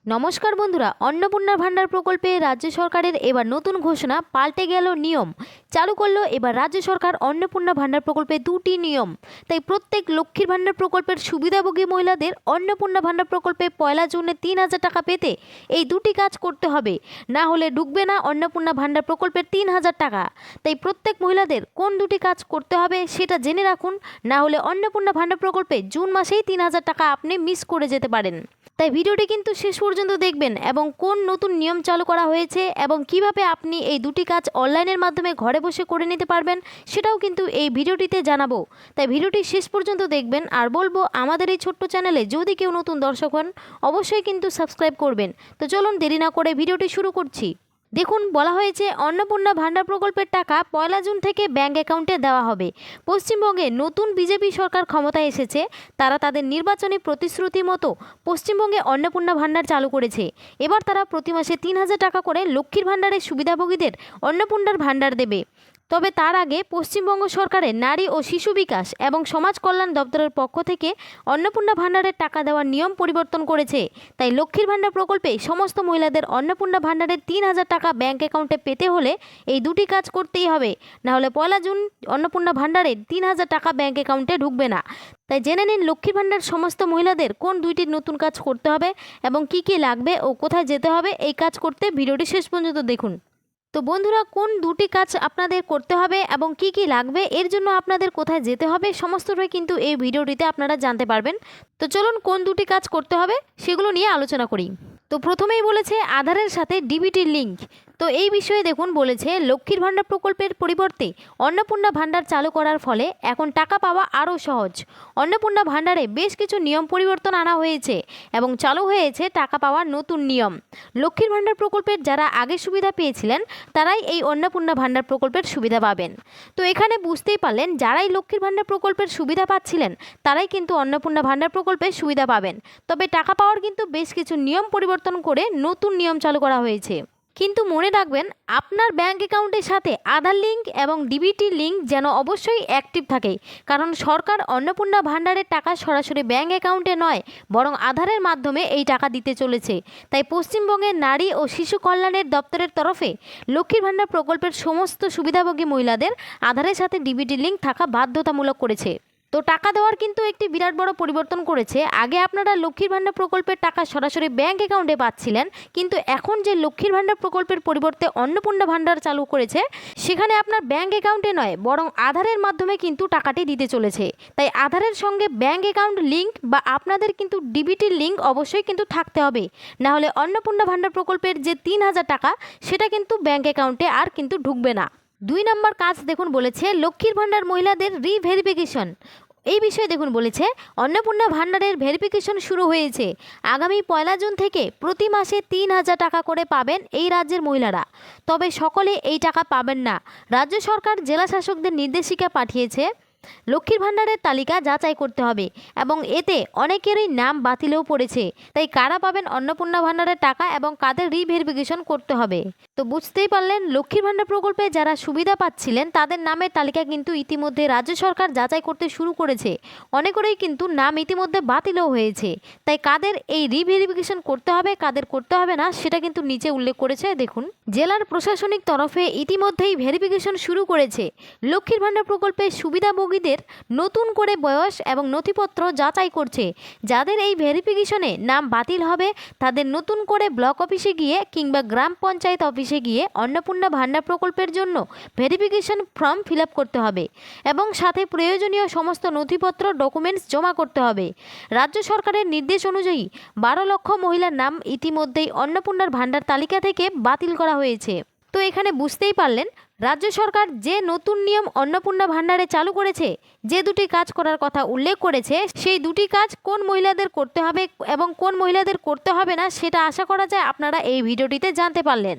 নমস্কার বন্ধুরা, অন্নপূর্ণা ভান্ডার প্রকল্পে রাজ্য সরকারের এবার নতুন ঘোষণা, পাল্টে গেল নিয়ম। চালু করলো এবার রাজ্য সরকার অন্নপূর্ণা ভান্ডার প্রকল্পে দুটি নিয়ম। তাই প্রত্যেক লক্ষ্মীর ভান্ডার প্রকল্পের সুবিধাভোগী মহিলাদের অন্নপূর্ণা ভান্ডার প্রকল্পে 1 জুনে 3,000 টাকা পেতে এই দুটি কাজ করতে হবে, না হলে ঢুকবে না অন্নপূর্ণা ভান্ডার প্রকল্পের 3,000 টাকা। তাই প্রত্যেক মহিলাদের কোন দুটি কাজ করতে হবে সেটা জেনে রাখুন, না হলে অন্নপূর্ণা ভান্ডার প্রকল্পে জুন মাসেই 3,000 টাকা আপনি মিস করে যেতে পারেন। তাই ভিডিওটি কিন্তু শেষ পর্যন্ত দেখবেন এবং কোন নতুন নিয়ম চালু করা হয়েছে এবং কিভাবে আপনি এই দুটি কাজ অনলাইনের মাধ্যমে ঘরে বসে করে নিতে পারবেন সেটাও কিন্তু এই ভিডিওটিতে জানাবো। তাই ভিডিওটি শেষ পর্যন্ত দেখবেন, আর বলবো আমাদের এই ছোট্ট চ্যানেলে যদি কেউ নতুন দর্শক হন অবশ্যই কিন্তু সাবস্ক্রাইব করবেন। তো চলুন দেরি না করে ভিডিওটি শুরু করছি। দেখুন, বলা হয়েছে অন্নপূর্ণা ভান্ডার প্রকল্পের টাকা 1 জুন থেকে ব্যাংক অ্যাকাউন্টে দেওয়া হবে। পশ্চিমবঙ্গে নতুন বিজেপি সরকার ক্ষমতায় এসেছে, তারা তাদের নির্বাচনী প্রতিশ্রুতি মতো পশ্চিমবঙ্গে অন্নপূর্ণা ভান্ডার চালু করেছে। এবার তারা প্রতি মাসে 3,000 টাকা করে লক্ষ্মীর ভান্ডারের সুবিধাভোগীদের অন্নপূর্ণার ভান্ডার দেবে। তবে তার আগে পশ্চিমবঙ্গ সরকারের নারী ও শিশু বিকাশ এবং সমাজ কল্যাণ দপ্তরের পক্ষ থেকে অন্নপূর্ণা ভান্ডারের টাকা দেওয়ার নিয়ম পরিবর্তন করেছে। তাই লক্ষ্মীর ভান্ডার প্রকল্পে সমস্ত মহিলাদের অন্নপূর্ণা ভান্ডারের 3,000 টাকা ব্যাংক অ্যাকাউন্টে পেতে হলে এই দুটি কাজ করতেই হবে, না হলে 1 জুন অন্নপূর্ণা ভান্ডারের 3,000 টাকা ব্যাংক অ্যাকাউন্টে ঢুকবে না। তাই জেনে নিন লক্ষ্মীর ভান্ডার সমস্ত মহিলাদের কোন দুইটি নতুন কাজ করতে হবে এবং কি কি লাগবে ও কোথায় যেতে হবে। এই কাজ করতে ভিডিওটি শেষ পর্যন্ত দেখুন। তো বন্ধুরা, কোন দুটি কাজ আপনাদের করতে হবে এবং কি কি লাগবে, এর জন্য আপনাদের কোথায় যেতে হবে সমস্তটাই কিন্তু এই ভিডিওটিতে আপনারা জানতে পারবেন। তো চলুন কোন দুটি কাজ করতে হবে সেগুলো নিয়ে আলোচনা করি। তো প্রথমেই বলেছে আধারের সাথে ডিবিটির লিঙ্ক। তো এই বিষয়ে দেখুন, বলেছে লক্ষ্মীর ভান্ডার প্রকল্পের পরিবর্তে অন্নপূর্ণা ভান্ডার চালু করার ফলে এখন টাকা পাওয়া আরও সহজ। অন্নপূর্ণা ভান্ডারে বেশ কিছু নিয়ম পরিবর্তন আনা হয়েছে এবং চালু হয়েছে টাকা পাওয়ার নতুন নিয়ম। লক্ষ্মীর ভান্ডার প্রকল্পের যারা আগে সুবিধা পেয়েছিলেন তারাই এই অন্নপূর্ণা ভান্ডার প্রকল্পের সুবিধা পাবেন। তো এখানে বুঝতেই পারলেন, যারাই লক্ষ্মীর ভান্ডার প্রকল্পের সুবিধা পাচ্ছিলেন তারাই কিন্তু অন্নপূর্ণা ভান্ডার প্রকল্পের সুবিধা পাবেন। তবে টাকা পাওয়ার কিন্তু বেশ কিছু নিয়ম পরিবর্তন করে নতুন নিয়ম চালু করা হয়েছে। কিন্তু মনে রাখবেন, আপনার ব্যাংক অ্যাকাউন্টের সাথে আধার লিঙ্ক এবং ডিবিটি লিঙ্ক যেন অবশ্যই অ্যাক্টিভ থাকে, কারণ সরকার অন্নপূর্ণা ভান্ডারের টাকা সরাসরি ব্যাংক অ্যাকাউন্টে নয় বরং আধারের মাধ্যমে এই টাকা দিতে চলেছে। তাই পশ্চিমবঙ্গের নারী ও শিশু কল্যাণের দপ্তরের তরফে লক্ষ্মীর ভান্ডার প্রকল্পের সমস্ত সুবিধাভোগী মহিলাদের আধারের সাথে ডিবিটি লিঙ্ক থাকা বাধ্যতামূলক করেছে। তো টাকা দেওয়ার কিন্তু একটি বিরাট বড় পরিবর্তন করেছে। আগে আপনারা লক্ষ্মীর ভান্ডার প্রকল্পের টাকা সরাসরি ব্যাংক অ্যাকাউন্টে পাচ্ছিলেন, কিন্তু এখন যে লক্ষ্মীর ভান্ডার প্রকল্পের পরিবর্তে অন্নপূর্ণা ভান্ডার চালু করেছে সেখানে আপনার ব্যাংক অ্যাকাউন্টে নয় বরং আধারের মাধ্যমে কিন্তু টাকাটি দিতে চলেছে। তাই আধারের সঙ্গে ব্যাংক অ্যাকাউন্ট লিঙ্ক বা আপনাদের কিন্তু ডিবিটির লিঙ্ক অবশ্যই কিন্তু থাকতে হবে, না হলে অন্নপূর্ণা ভান্ডার প্রকল্পের যে 3,000 টাকা সেটা কিন্তু ব্যাংক অ্যাকাউন্টে আর কিন্তু ঢুকবে না। 2 নম্বর কাজ দেখুন, বলেছে লক্ষ্মীর ভান্ডার মহিলাদের রিভেরিফিকেশন। এই বিষয়ে দেখুন, বলেছে অন্নপূর্ণা ভান্ডারের ভেরিফিকেশন শুরু হয়েছে। আগামী 1 জুন থেকে প্রতি মাসে 3,000 টাকা করে পাবেন এই রাজ্যের মহিলারা। তবে সকলে এই টাকা পাবেন না। রাজ্য সরকার জেলা শাসকদের নির্দেশিকা পাঠিয়েছে লক্ষ্মীর ভান্ডারের তালিকা যাচাই করতে হবে এবং এতে অনেকেরই নাম বাতিলেও পড়েছে। তাই কারা পাবেন অন্নপূর্ণা ভান্ডারের টাকা এবং কাদের রিভেরিফিকেশন করতে হবে। তো বুঝতেই পারলেন, লক্ষ্মীর ভান্ডার প্রকল্পে যারা সুবিধা পাচ্ছিলেন তাদের নামের তালিকা কিন্তু ইতিমধ্যে রাজ্য সরকার যাচাই করতে শুরু করেছে। অনেকেরই কিন্তু নাম ইতিমধ্যে বাতিলও হয়েছে। তাই কাদের এই রিভেরিফিকেশন করতে হবে কাদের করতে হবে না সেটা কিন্তু নিচে উল্লেখ করেছে। দেখুন, জেলার প্রশাসনিক তরফে ইতিমধ্যেই ভেরিফিকেশন শুরু করেছে। লক্ষ্মীর ভান্ডার প্রকল্পের সুবিধাভোগীদের নতুন করে বয়স এবং নথিপত্র যাচাই করছে। যাদের এই ভেরিফিকেশনে নাম বাতিল হবে তাদের নতুন করে ব্লক অফিসে গিয়ে কিংবা গ্রাম পঞ্চায়েত অফিসে গিয়ে অন্নপূর্ণা ভান্ডার প্রকল্পের জন্য ভেরিফিকেশন ফর্ম ফিল আপ করতে হবে এবং সাথে প্রয়োজনীয় সমস্ত নথিপত্র ডকুমেন্টস জমা করতে হবে। রাজ্য সরকারের নির্দেশ অনুযায়ী 12 লক্ষ মহিলার নাম ইতিমধ্যেই অন্নপূর্ণার ভান্ডার তালিকা থেকে বাতিল করা হয়েছে। তো এখানে বুঝতেই পারলেন, রাজ্য সরকার যে নতুন নিয়ম অন্নপূর্ণা ভান্ডারে চালু করেছে, যে দুটি কাজ করার কথা উল্লেখ করেছে সেই দুটি কাজ কোন মহিলাদের করতে হবে এবং কোন মহিলাদের করতে হবে না সেটা আশা করা যায় আপনারা এই ভিডিওটিতে জানতে পারলেন।